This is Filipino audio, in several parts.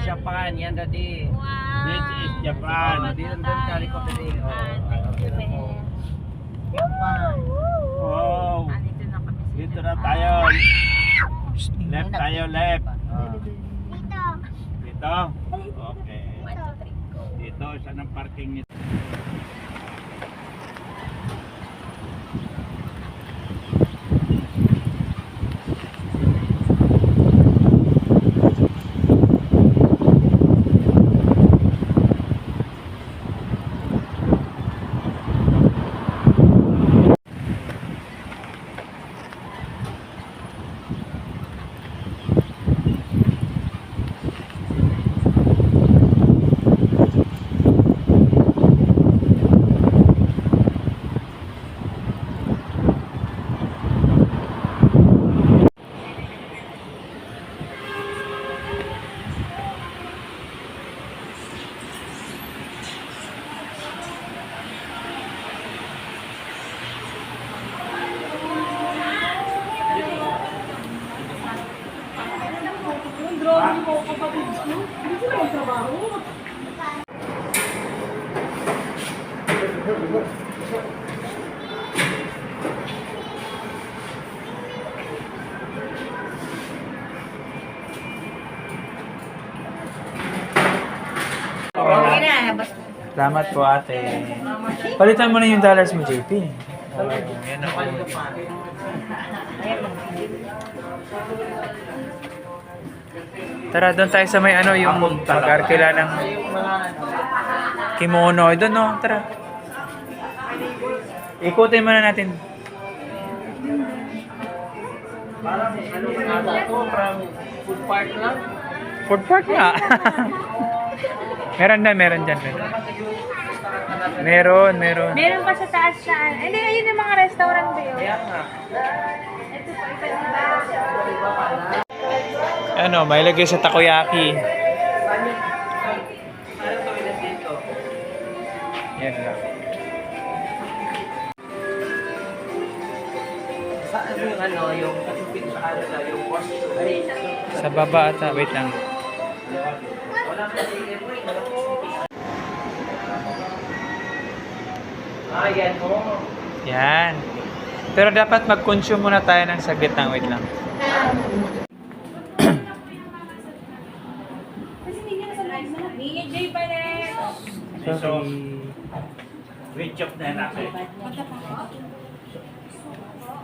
Japan. Yan dati. Wow. This is Japan. Diyan doon kalikot dati. Japan. Wow. Andito na kami sa Dito Japan. na tayo. Left tayo, left. Dito. Okay. Dito, saan ang parking nito? Okay na, basta. Salamat po ate. Palitan mo na yung dollars mo, JP. Oh, yan ako. Tara, doon tayo sa may ano, yung pag-arkila ng kimono. Doon no, tara. Ikutin muna natin. Parang ano ka nata ito? Parang food park lang. Food park nga. meron dyan. Meron. Meron pa sa taas saan? Hindi, ayun yung mga restaurant ba yun? Kaya nga. Ito pa, iba. Ano, may lagay sa takoyaki. Ano toilet dito? Yan lang. Saan yung ano, yung katupin sa kanila, yung washroom? Ay, Sa baba ata. Wait lang. wala ka kasi yan mo. Yan. Pero dapat mag-consume muna tayo ng saglit lang. Wait lang. Ninyo J pala. Sorry. Switch off na natin.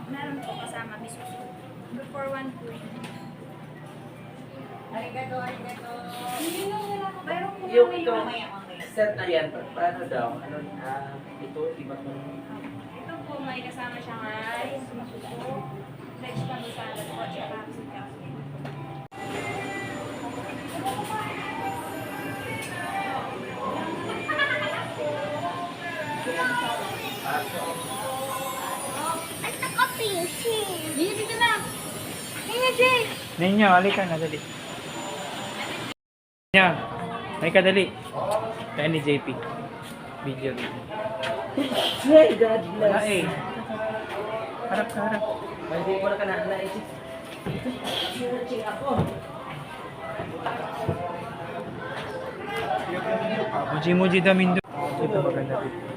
Meron po kasama bisuso. Before 1 po. Arigato. Meron po Yung ito, set na yan, paano daw? Ano, ito, iba kung... Ito po, may kasama siyang rice, masuso, vegetable salad po, tsaka capsicum. Dito na! Ninyo, Jay! Ninyo, halika na, dali. Ninyo, halika dali. Kaya ni JP. Video. Hey, God Wala eh. Harap. Hindi mo na ka naisip. Searching ako. Muji damin doon. Ito maganda dito.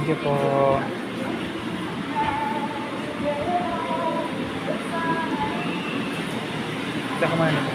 Thank you po. Ito ka man.